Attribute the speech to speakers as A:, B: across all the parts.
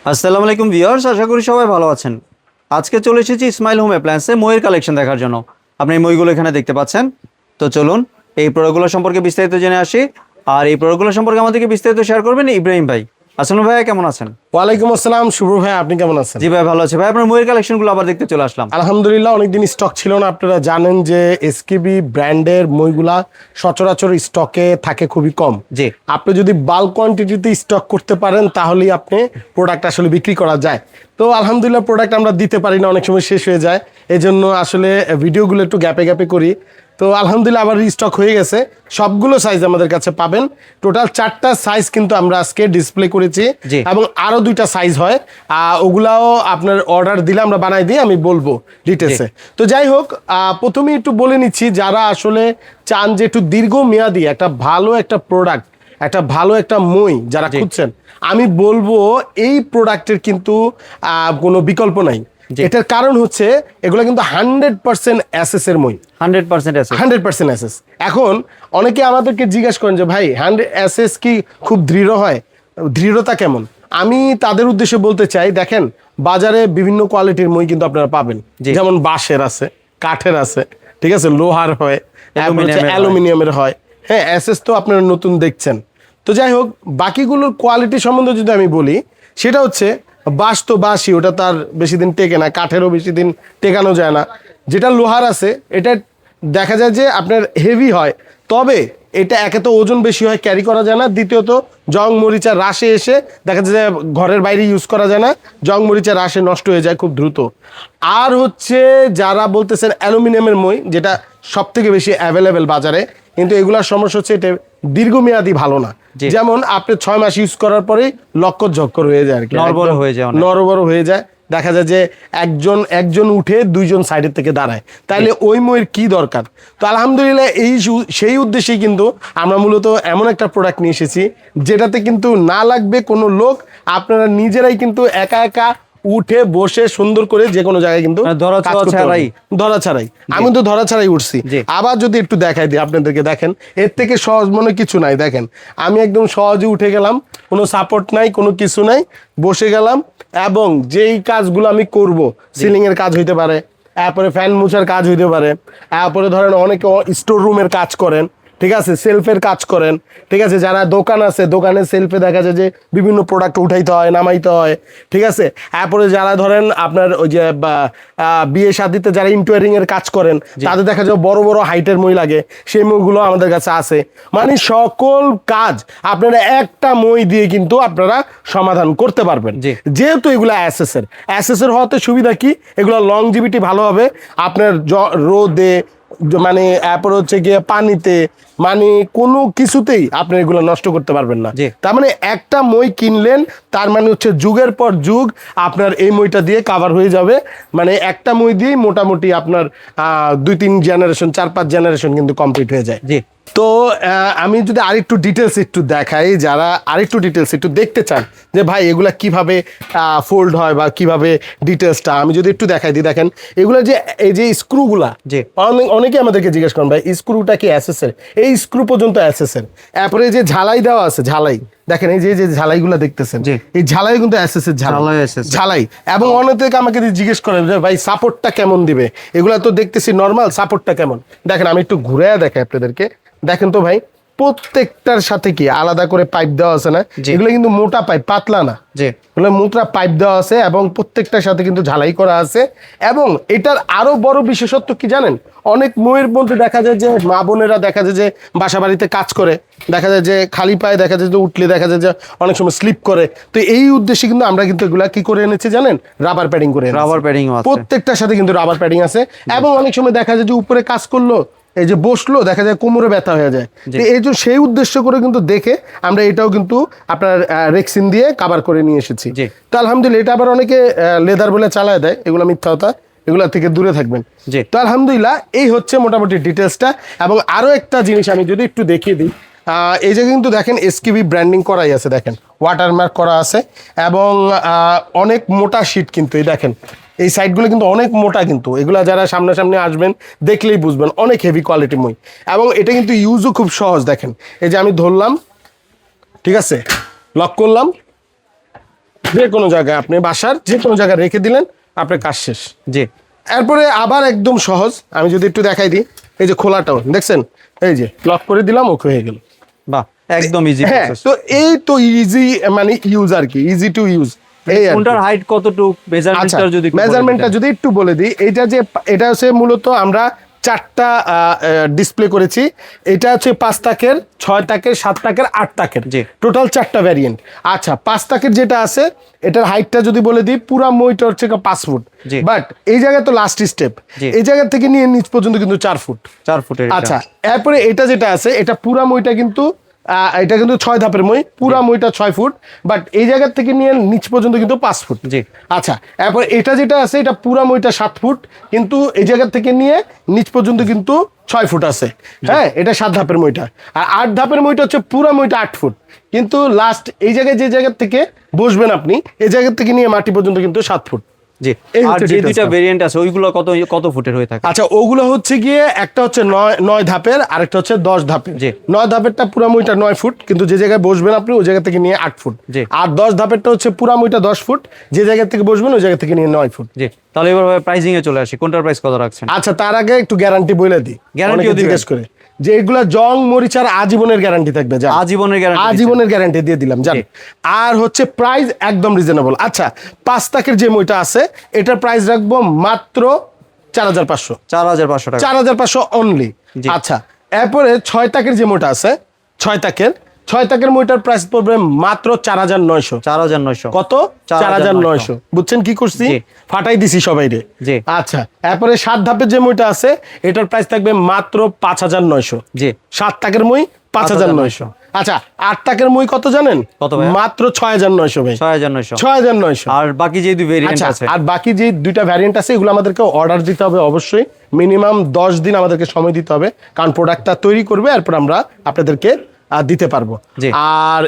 A: আসসালামু আলাইকুম ভিউয়ার্স, আশা করি সবাই ভালো আছেন। আজকে চলে এসেছি স্মাইল হোম অ্যাপ্লায়েন্সে মইয়ের কালেকশন দেখার জন্য। আপনি এই মইগুলো এখানে দেখতে পাচ্ছেন। তো চলুন এই প্রোডাক্টগুলো সম্পর্কে বিস্তারিত জেনে আসি। আর এই প্রোডাক্টগুলো সম্পর্কে আমাদেরকে বিস্তারিত শেয়ার করবেন ইব্রাহিম ভাই। আসসালামু ভাইয়া, কেমন আছেন?
B: ওয়ালাইকুম আসসালাম শুভ ভাই, আপনি কেমন আছেন?
A: জি ভাই, ভালো আছে ভাই। আপনার মইয়ের কালেকশনগুলো আবার দেখতে চলে আসলাম।
B: আলহামদুলিল্লাহ, অনেকদিন স্টক ছিল না। আপনারা জানেন যে এসকেবি ব্র্যান্ডের মইগুলা সচরাচর স্টকে থাকে খুবই কম।
A: জি।
B: আপনি যদি বাল্ক কোয়ান্টিটিতে স্টক করতে পারেন তাহলেই আপনি প্রোডাক্ট আসলে বিক্রি করা যায়। তো আলহামদুলিল্লাহ প্রোডাক্ট আমরা দিতে পারি না, অনেক সময় শেষ হয়ে যায়। এই জন্য আসলে ভিডিওগুলো একটু গ্যাপে গ্যাপে করি। তো আলহামদুলিল্লাহ আবার রিস্টক হয়ে গেছে। সবগুলো সাইজ আমাদের কাছে পাবেন। টোটাল 4টা সাইজ কিন্তু আমরা আজকে ডিসপ্লে করেছি এবং আরো 2টা সাইজ হয়, ওগুলাও আপনার অর্ডার দিলে আমরা বানাই দিই, আমি বলবো ডিটেলসে। তো যাই হোক, প্রথমেই একটু বলে নিচ্ছি, যারা আসলে চান যে একটু দীর্ঘমেয়াদী একটা ভালো একটা প্রোডাক্ট, একটা ভালো একটা মই যারা খুঁজছেন, আমি বলবো এই প্রোডাক্টের কিন্তু কোনো বিকল্প নাই। এটার কারণ হচ্ছে এগুলো কিন্তু 100% এসএস এর মই। 100% এসএস। এখন অনেকে আমাদেরকে জিজ্ঞেস করেন যে ভাই 100 এসএস কি খুব দৃঢ় হয়, দৃঢ়তা কেমন? আমি তাদের উদ্দেশ্যে বলতে চাই, দেখেন বাজারে বিভিন্ন কোয়ালিটির মই কিন্তু আপনারা পাবেন, যেমন বাঁশের আছে, কাঠের আছে, ঠিক আছে, লোহার হয়, অ্যালুমিনিয়ামের হয়। হ্যাঁ, এসএস তো আপনারা নতুন দেখছেন। তো যাই হোক, বাকিগুলোর কোয়ালিটি সম্বন্ধে যদি আমি বলি, সেটা হচ্ছে বাঁশ তো বাঁশই, ওটা তার বেশি দিন টেকে না, কাঠেরও বেশি দিন টেকানো যায় না। যেটা লোহার আছে এটা দেখা যায় যে আপনার হেভি হয়, তবে এটা একে তো ওজন বেশি হয়, ক্যারি করা যায় না। দ্বিতীয়ত জং মরিচা রাশে এসে দেখা যায় যে ঘরের বাইরে ইউজ করা যায় না, জং মরিচা রাশে নষ্ট হয়ে যায় খুব দ্রুত। আর হচ্ছে যারা বলতেছেন অ্যালুমিনিয়ামের মই, যেটা সব থেকে বেশি অ্যাভেলেবেল বাজারে, কিন্তু এগুলার সমস্যা হচ্ছে এটা দীর্ঘমেয়াদী ভালো না। যেমন আপনি 6 মাস ইউজ করার পরেই লক্কর ঝক্কর হয়ে যায় আর কি, নরবর হয়ে যায়। দেখা যায় যে একজন উঠে 2জন সাইডের থেকে দাঁড়ায়, তাইলে ওই মইয়ের কি দরকার? তো আলহামদুলিল্লাহ সেই উদ্দেশ্যেই কিন্তু আমরা মূলত এমন একটা প্রোডাক্ট নিয়ে এসেছি যেটাতে কিন্তু না লাগবে কোনো লোক, আপনারা নিজেরাই কিন্তু একা একা উঠে বসে সুন্দর করে যে কোনো জায়গায় কিন্তু ধরা ছাড়াই। আমি তো ধরা ছাড়াই উঠছি। আবার যদি একটু দেখাই দিই আপনাদেরকে, দেখেন এর থেকে সহজ মনে কিছু নাই। দেখেন আমি একদম সহজে উঠে গেলাম, কোনো সাপোর্ট নাই, কোনো কিছু নাই, বসে গেলাম। এবং যেই কাজগুলো আমি করব, সিলিং এর কাজ হইতে পারে, তারপরে ফ্যান মুছার কাজ হইতে পারে, তারপরে ধরেন অনেকে স্টোর রুমের কাজ করেন, ঠিক আছে, সেলফের কাজ করেন, ঠিক আছে, যারা দোকান আছে, দোকানের সেলফে দেখা যায় যে বিভিন্ন প্রোডাক্ট উঠাইতে হয়, নামাইতে হয়, ঠিক আছে। তারপরে যারা ধরেন আপনার ওই যে বিয়ে শাদিতে যারা ইন্টোয়ারিং এর কাজ করেন, তাদের দেখা যায় বড় বড় হাইটের মই লাগে, সেই মইগুলো আমাদের কাছে আছে। মানে সকল কাজ আপনারা একটা মই দিয়ে কিন্তু আপনারা সমাধান করতে পারবেন, যেহেতু এগুলো এসএস এর হওয়াতে সুবিধা কি, এগুলো লংজিভিটি ভালো হবে আপনার রোদে, মানে এরপর হচ্ছে গিয়ে পানিতে, মানে কোনো কিছুতেই আপনি এগুলো নষ্ট করতে পারবেন না। তার মানে একটা মই কিনলেন, তার মানে হচ্ছে যুগের পর যুগ আপনার এই মইটা দিয়ে কাভার হয়ে যাবে। মানে একটা মই দিয়ে মোটামুটি আপনার 2-3 জেনারেশন, 4-5 জেনারেশন কিন্তু কমপ্লিট হয়ে যায়। তো আমি যদি আরেকটু ডিটেলস একটু দেখাই, যারা আরেকটু ডিটেলস একটু দেখতে চান যে ভাই এগুলা কিভাবে ফোল্ড হয় বা কিভাবে ডিটেলসটা, আমি যদি একটু দেখাই দিই। দেখেন এগুলো যে এই যে স্ক্রুগুলা, অনেকে আমাদেরকে জিজ্ঞেস করেন ভাই স্ক্রুটা কি এসএস এর? এই স্ক্রু পর্যন্ত এসএস এর। তারপরে যে ঝালাই দেওয়া আছে, ঝালাই দেখেন, এই যে ঝালাইগুলো দেখতেছেন, এই ঝালাই কিন্তু এসএস এর ঝালাই। এবং অনেকে আমাকে জিজ্ঞেস করেন যে ভাই সাপোর্টটা কেমন দিবে? এগুলা তো দেখতেছি নর্মাল, সাপোর্টটা কেমন? দেখেন আমি একটু ঘুরে দেখাই আপনাদেরকে। দেখেন তো ভাই, প্রত্যেকটার সাথে কি আলাদা করে পাইপ দেওয়া আছে না? এগুলো কিন্তু মোটা পাইপ, পাতলা না, এগুলো মোটা পাইপ দেওয়া আছে এবং প্রত্যেকটার সাথে কিন্তু ঝালাই করা আছে। এবং এটার আরো বড় বিশেষত্ব কি জানেন? অনেক মইয়ের মধ্যে দেখা যায় যে মা বোনেরা দেখা যায় যে বাসা বাড়িতে কাজ করে, দেখা যায় যে খালি পায়ে দেখা যায় যে উঠলে দেখা যায় যে অনেক সময় স্লিপ করে। তো এই উদ্দেশ্যে কিন্তু আমরা কিন্তু এগুলা কি করে এনেছি জানেন? রাবার প্যাডিং করে, প্রত্যেকটার সাথে কিন্তু রাবার প্যাডিং আছে। এবং অনেক সময় দেখা যায় যে উপরে কাজ করলো, এই যে বসলো, দেখা যায় কোমরে ব্যথা হয়ে যায়। এই যে সেই উদ্দেশ্য করে কিন্তু দেখে আমরা এটাও কিন্তু আপনার রেক্সিন দিয়ে কাভার করে নিয়ে এসেছি। তো আলহামদুলিল্লাহ, এটা আবার অনেকে লেদার বলে চালায় দেয়, এগুলো মিথ্যা কথা, এগুলা থেকে দূরে থাকবেন। তো আলহামদুলিল্লাহ এই হচ্ছে মোটামুটি ডিটেলসটা। এবং আরো একটা জিনিস আমি যদি একটু দেখিয়ে দিই, এই যে কিন্তু দেখেন এসকেবি ব্র্যান্ডিং করাই আছে, দেখেন ওয়াটারমার্ক করা আছে এবং অনেক মোটা শীট কিন্তু, এই দেখেন এই সাইডগুলো কিন্তু অনেক মোটা, কিন্তু এগুলা যারা সামনাসামনি আসবেন দেখলেই বুঝবেন অনেক হেভি কোয়ালিটি মই। এবং এটা কিন্তু ইউজও খুব সহজ। দেখেন এই যে আমি ধরলাম, ঠিক আছে, লক করলাম, যে কোনো জায়গায় আপনি বাসার যে কোনো জায়গায় রেখে দিলেন, আপনার কাজ শেষ।
A: জি।
B: এরপরে আবার একদম সহজ, আমি যদি একটু দেখাই দিই, এই যে খোলাটাও দেখছেন, এই যে লক করে দিলাম, ওকে হয়ে গেল।
A: বাহ, একদম ইজি
B: হ্যাঁ,
A: প্রসেস।
B: তো এই তো ইজি, মানে ইউজ আর কি, ইজি টু ইউজ। এই আর কি।
A: কোনটার হাইট কতটুকু,
B: আচ্ছা,
A: মেজারমেন্টটা যদি একটু বলে
B: মেজারমেন্টটা
A: দিতেন।
B: যদি একটু বলে দিই, এটা হচ্ছে মূলত আমরা 4টা ডিসপ্লে করেছি। এটা হচ্ছে 5 তাকের, 6 তাকের, 7 তাকের, 8 তাকের,
A: জি।
B: টোটাল 4টা ভ্যারিয়েন্ট। আচ্ছা, 5 তাকের যেটা আছে, এটার হাইটটা যদি বলে দিই, পুরা মইটা হচ্ছে 5 ফুট,
A: জি।
B: বাট এই জায়গায় তো লাস্ট স্টেপ,
A: জি।
B: এই জায়গা থেকে নিয়ে নিচ পর্যন্ত কিন্তু 4 ফুট।
A: 4 ফুটের এটা।
B: আচ্ছা, এরপরে এটা যেটা আছে, এটা পুরা মইটা কিন্তু এটা কিন্তু 6 ধাপের মই, পুরা মইটা 6 ফুট, বাট এই জায়গা থেকে নিয়ে নিচ পর্যন্ত কিন্তু 5 ফুট।
A: জি।
B: আচ্ছা, এরপর এটা যেটা আছে, এটা পুরা মইটা 7 ফুট, কিন্তু এই জায়গা থেকে নিয়ে নিচ পর্যন্ত কিন্তু 6 ফুট আছে। হ্যাঁ, এটা 7 ধাপের মইটা। আর 8 ধাপের মইটা হচ্ছে পুরা মইটা 8 ফুট, কিন্তু লাস্ট এই জায়গায় যে জায়গা থেকে বসবেন আপনি, এই জায়গা থেকে নিয়ে মাটি পর্যন্ত কিন্তু 7 ফুট।
A: জি।
B: এই
A: আর
B: হচ্ছে
A: যে
B: details
A: দুইটা
B: টা।
A: ভেরিয়েন্ট আছে ওইগুলো কত ফুটের হয়ে থাকে?
B: আচ্ছা, ওগুলো হচ্ছে গিয়ে একটা হচ্ছে 9 ধাপের, আরেকটা হচ্ছে 10 ধাপের।
A: জি।
B: 9 ধাপেরটা পুরা মইটা 9 ফুট, কিন্তু যে জায়গায় বসবেন আপনি ওই জায়গা থেকে নিয়ে 8 ফুট।
A: জি।
B: আর 10 ধাপেরটা হচ্ছে পুরা মইটা 10 ফুট, যে জায়গা থেকে বসবেন ওই জায়গা থেকে নিয়ে 9 ফুট।
A: জি। তাহলে এবার প্রাইসিং এ চলে আসি, কোনটার প্রাইস কত রাখছেন?
B: আচ্ছা, তার আগে একটু গ্যারান্টি বলে দিই।
A: গ্যারান্টিও
B: অনেকে
A: দিবেন?
B: জিজ্ঞেস করে যে এগুলা জং মরিচার আজীবনের গ্যারান্টি থাকবে, যা
A: আজীবনের গ্যারান্টি?
B: আজীবনের গ্যারান্টি দিয়ে দিলাম, জান।
A: জি।
B: আর হচ্ছে প্রাইস একদম রিজনেবল। আচ্ছা, 5 তাকের যে মইটা আছে, এটার প্রাইস রাখবো মাত্র 4500।
A: 4500 টাকা।
B: 4500 অনলি।
A: জি।
B: আচ্ছা, এরপরে 6 তাকের যে মোটা আছে, 6 তাকের মোটার প্রাইস পড়বে মাত্র 4900।
A: 4900।
B: কত? 4900। বুঝছেন কি করছি?
A: জি।
B: ফাটাই দিছি সবাই রে।
A: জি।
B: আচ্ছা, এরপরে 7 ধাপের যে মইটা আছে, এটার প্রাইস থাকবে মাত্র 5900।
A: জি।
B: 7 তাকের মই 5900। আচ্ছা, 8 তাকের মই কত জানেন?
A: কত ভাই?
B: মাত্র 6900 ভাই।
A: 6900।
B: 6900।
A: আর বাকি যে দুই ভেরিয়েন্ট
B: আচ্ছা,
A: আছে?
B: আর বাকি যে দুইটা ভ্যারিয়েন্ট আছে, এগুলো আমাদেরকে অর্ডার দিতে হবে অবশ্যই। মিনিমাম 10 দিন আমাদেরকে সময় দিতে হবে, কারণ প্রোডাক্টটা তৈরি করবে, এরপর আমরা আপনাদেরকে দিতে পারবো।
A: জি।
B: আর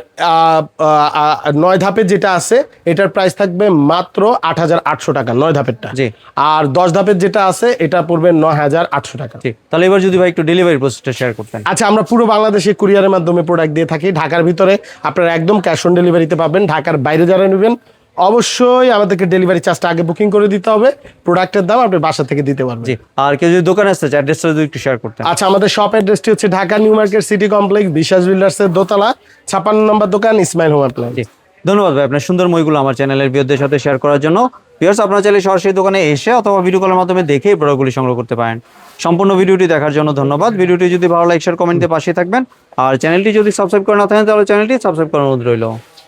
B: 9 ধাপের যেটা আছে, এটার প্রাইস থাকবে মাত্র 8800 টাকা, 9 ধাপেরটা।
A: জি।
B: আর 10 ধাপের যেটা আছে, এটা পড়বে 9800 টাকা।
A: জি। তাহলে এবার যদি ভাই একটু ডেলিভারি প্রসেসটা শেয়ার করতেন।
B: আচ্ছা, আমরা পুরো বাংলাদেশে কুরিয়ারের মাধ্যমে প্রোডাক্ট দিয়ে থাকি। ঢাকার ভিতরে আপনারা একদম ক্যাশ অন ডেলিভারিতে পাবেন। ঢাকার বাইরে যারা নেবেন, অবশ্যই আমাদেরকে ডেলিভারি চার্জটা আগে বুকিং করে দিতে হবে। প্রোডাক্টের দাম আপনি বাসা থেকে দিতে পারবেন।
A: জি। আর কেউ যদি দোকানে আসতে চায়, অ্যাড্রেসটা যদি একটু শেয়ার করতেন।
B: আচ্ছা, আমাদের শপ অ্যাড্রেসটি হচ্ছে Dhaka new market city complex, বিশ্বাস বিল্ডার্সের দোতলা, 56 নম্বর দোকান, ইসমাইল হোম অ্যাপ্লায়েন্স।
A: জি। ধন্যবাদ ভাই আপনার সুন্দর মইগুলো আমার চ্যানেলের ভিউয়ারদের সাথে শেয়ার করার জন্য। ভিউয়ার্স, আপনারা চাইলে সরাসরি দোকানে এসে অথবা ভিডিও কলের মাধ্যমে দেখে এই প্রোডাক্টগুলি সংগ্রহ করতে পারেন। সম্পূর্ণ ভিডিওটি দেখার জন্য ধন্যবাদ। ভিডিওটি যদি ভালো লাগে, শেয়ার, কমেন্ট দিয়ে পাশে থাকবেন। আর চ্যানেলটি যদি সাবস্ক্রাইব করে না থাকেন, তাহলে চ্যানেলটি সাবস্ক্রাইব করার অনুরোধ রইল।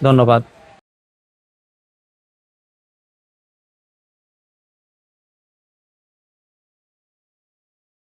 A: ধন্যবাদ।